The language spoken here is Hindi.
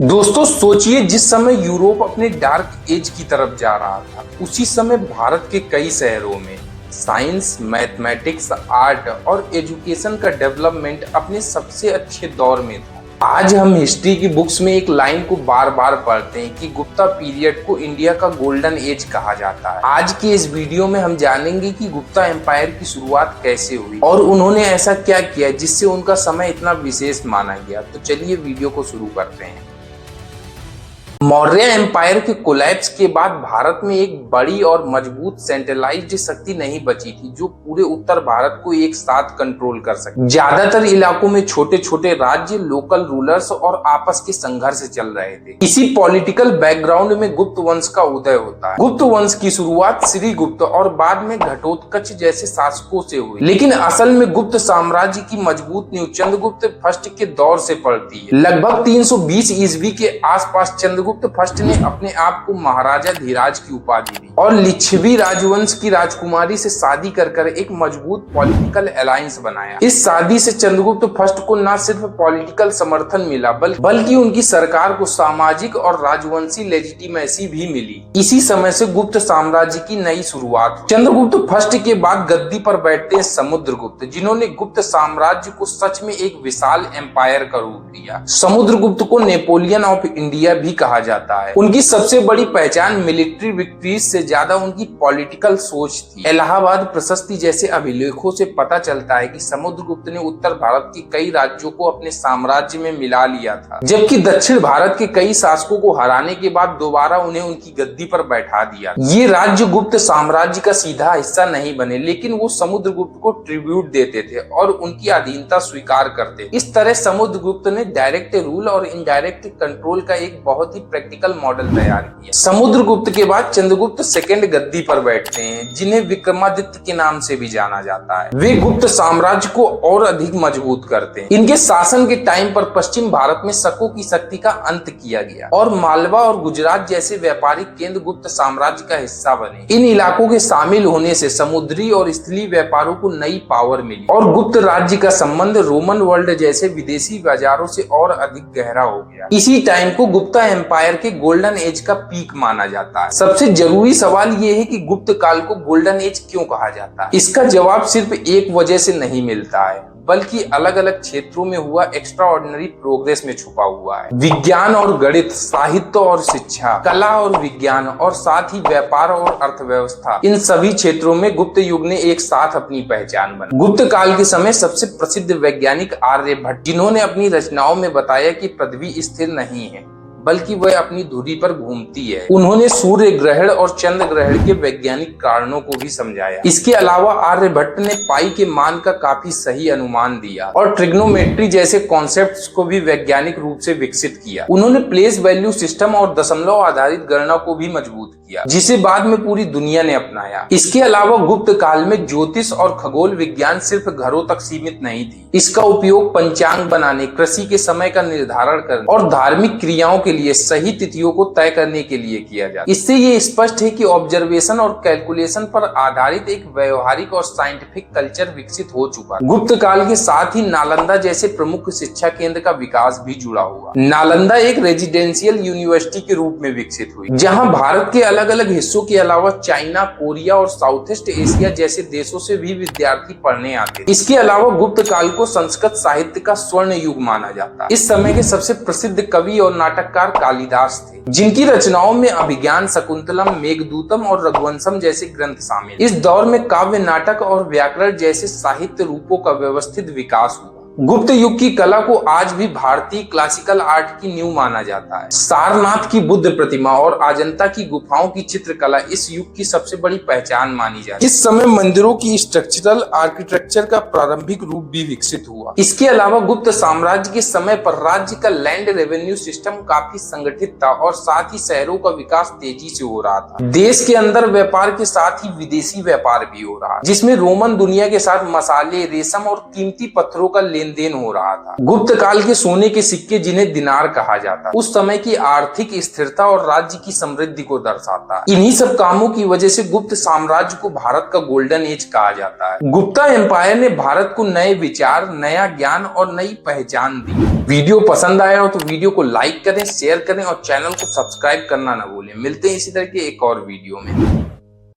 दोस्तों सोचिए, जिस समय यूरोप अपने डार्क एज की तरफ जा रहा था, उसी समय भारत के कई शहरों में साइंस, मैथमेटिक्स, आर्ट और एजुकेशन का डेवलपमेंट अपने सबसे अच्छे दौर में था। आज हम हिस्ट्री की बुक्स में एक लाइन को बार बार पढ़ते हैं कि गुप्ता पीरियड को इंडिया का गोल्डन एज कहा जाता है। आज के इस वीडियो में हम जानेंगे कि गुप्ता एम्पायर की शुरुआत कैसे हुई और उन्होंने ऐसा क्या किया जिससे उनका समय इतना विशेष माना गया। तो चलिए वीडियो को शुरू करते हैं। मौर्य एम्पायर के कोलैप्स के बाद भारत में एक बड़ी और मजबूत सेंट्रलाइज्ड शक्ति नहीं बची थी जो पूरे उत्तर भारत को एक साथ कंट्रोल कर सके। ज्यादातर इलाकों में छोटे छोटे राज्य, लोकल रूलर्स और आपस के संघर्ष चल रहे थे। इसी पॉलिटिकल बैकग्राउंड में गुप्त वंश का उदय होता है। गुप्त वंश की शुरुआत श्रीगुप्त और बाद में घटोत्कच जैसे शासकों से हुई, लेकिन असल में गुप्त साम्राज्य की मजबूत नींव चंद्रगुप्त फर्स्ट के दौर से पड़ती है। लगभग 320 ईस्वी के आसपास चंद्रगुप्त फर्स्ट ने अपने आप को महाराजा धीराज की उपाधि दी और लिच्छवी राजवंश की राजकुमारी से शादी कर एक मजबूत पॉलिटिकल अलायंस बनाया। इस शादी से चंद्रगुप्त फर्स्ट को न सिर्फ पॉलिटिकल समर्थन मिला बल्कि उनकी सरकार को सामाजिक और राजवंशी लेजिटिमेसी भी मिली। इसी समय से गुप्त साम्राज्य की नई शुरुआत हुई। चंद्रगुप्त फर्स्ट के बाद गद्दी पर बैठते हैं समुद्रगुप्त, जिन्होंने गुप्त साम्राज्य को सच में एक विशाल एम्पायर का रूप दिया। समुद्रगुप्त को नेपोलियन ऑफ इंडिया भी कहा जाता है। उनकी सबसे बड़ी पहचान मिलिट्री विक्ट्रीज से ज्यादा उनकी पॉलिटिकल सोच थी। इलाहाबाद प्रशस्ति जैसे अभिलेखों से पता चलता है कि समुद्रगुप्त ने उत्तर भारत के कई राज्यों को अपने साम्राज्य में मिला लिया था, जबकि दक्षिण भारत के कई शासकों को हराने के बाद दोबारा उन्हें उनकी गद्दी पर बैठा दिया। ये राज्य गुप्त साम्राज्य का सीधा हिस्सा नहीं बने, लेकिन वो समुद्रगुप्त को ट्रिब्यूट देते थे और उनकी अधीनता स्वीकार करते। इस तरह समुद्रगुप्त ने डायरेक्ट रूल और इनडायरेक्ट कंट्रोल का एक बहुत ही प्रैक्टिकल मॉडल तैयार किया। समुद्रगुप्त के बाद चंद्रगुप्त सेकंड गद्दी पर बैठते हैं, जिन्हें विक्रमादित्य के नाम से भी जाना जाता है। वे गुप्त साम्राज्य को और अधिक मजबूत करते हैं। इनके शासन के टाइम पर पश्चिम भारत में शकों की शक्ति का अंत किया गया और मालवा और गुजरात जैसे व्यापारिक केंद्र गुप्त साम्राज्य का हिस्सा बने। इन इलाकों के शामिल होने से समुद्री और स्थलीय व्यापारों को नई पावर मिली और गुप्त राज्य का संबंध रोमन वर्ल्ड जैसे विदेशी बाजारों से और अधिक गहरा हो गया। इसी टाइम को गुप्ता एम्पायर के गोल्डन एज का पीक माना जाता है। सबसे जरूरी सवाल यह है कि गुप्त काल को गोल्डन एज क्यों कहा जाता है। इसका जवाब सिर्फ एक वजह से नहीं मिलता है, बल्कि अलग अलग क्षेत्रों में हुआ एक्स्ट्राऑर्डिनरी प्रोग्रेस में छुपा हुआ है। विज्ञान और गणित, साहित्य और शिक्षा, कला और विज्ञान और साथ ही व्यापार और अर्थव्यवस्था, इन सभी क्षेत्रों में गुप्त युग ने एक साथ अपनी पहचान बनाई। गुप्त काल के समय सबसे प्रसिद्ध वैज्ञानिक आर्यभट्ट, जिन्होंने अपनी रचनाओं में बताया कि पृथ्वी स्थिर नहीं है बल्कि वह अपनी धुरी पर घूमती है। उन्होंने सूर्य ग्रहण और चंद्र ग्रहण के वैज्ञानिक कारणों को भी समझाया। इसके अलावा आर्यभट्ट ने पाई के मान का काफी सही अनुमान दिया और ट्रिग्नोमेट्री जैसे कॉन्सेप्ट्स को भी वैज्ञानिक रूप से विकसित किया। उन्होंने प्लेस वैल्यू सिस्टम और दशमलव आधारित गणना को भी मजबूत किया, जिसे बाद में पूरी दुनिया ने अपनाया। इसके अलावा गुप्त काल में ज्योतिष और खगोल विज्ञान सिर्फ घरों तक सीमित नहीं थी। इसका उपयोग पंचांग बनाने, कृषि के समय का निर्धारण करने और धार्मिक क्रियाओं के लिए सही तिथियों को तय करने के लिए किया जाता। इससे ये स्पष्ट है कि ऑब्जर्वेशन और कैलकुलेशन पर आधारित एक व्यवहारिक और साइंटिफिक कल्चर विकसित हो चुका। गुप्त काल के साथ ही नालंदा जैसे प्रमुख शिक्षा केंद्र का विकास भी जुड़ा हुआ। नालंदा एक रेजिडेंशियल यूनिवर्सिटी के रूप में विकसित हुई, जहां भारत के अलग अलग हिस्सों के अलावा चाइना, कोरिया और साउथ ईस्ट एशिया जैसे देशों से भी विद्यार्थी पढ़ने आते। इसके अलावा गुप्त काल को संस्कृत साहित्य का स्वर्ण युग माना जाता है। इस समय के सबसे प्रसिद्ध कवि और नाटककार कालिदास थे, जिनकी रचनाओं में अभिज्ञान, शकुंतलम, मेघदूतम और रघुवंशम जैसे ग्रंथ शामिल। इस दौर में काव्य, नाटक और व्याकरण जैसे साहित्य रूपों का व्यवस्थित विकास हुआ। गुप्त युग की कला को आज भी भारतीय क्लासिकल आर्ट की नींव माना जाता है। सारनाथ की बुद्ध प्रतिमा और अजंता की गुफाओं की चित्रकला इस युग की सबसे बड़ी पहचान मानी जाती है। इस समय मंदिरों की स्ट्रक्चरल आर्किटेक्चर का प्रारंभिक रूप भी विकसित हुआ। इसके अलावा गुप्त साम्राज्य के समय पर राज्य का लैंड रेवेन्यू सिस्टम काफी संगठित था और साथ ही शहरों का विकास तेजी से हो रहा था। देश के अंदर व्यापार के साथ ही विदेशी व्यापार भी हो रहा, जिसमें रोमन दुनिया के साथ मसाले, रेशम और कीमती पत्थरों का लेन लेन देन हो रहा था। गुप्त काल के सोने के सिक्के, जिन्हें दिनार कहा जाता, उस समय की आर्थिक स्थिरता और राज्य की समृद्धि को दर्शाता। इन्हीं सब कामों की वजह से गुप्त साम्राज्य को भारत का गोल्डन एज कहा जाता है। गुप्ता एम्पायर ने भारत को नए विचार, नया ज्ञान और नई पहचान दी। वीडियो पसंद आया हो तो वीडियो को लाइक करें, शेयर करें और चैनल को सब्सक्राइब करना ना भूलें। मिलते हैं इसी तरह के एक और वीडियो में।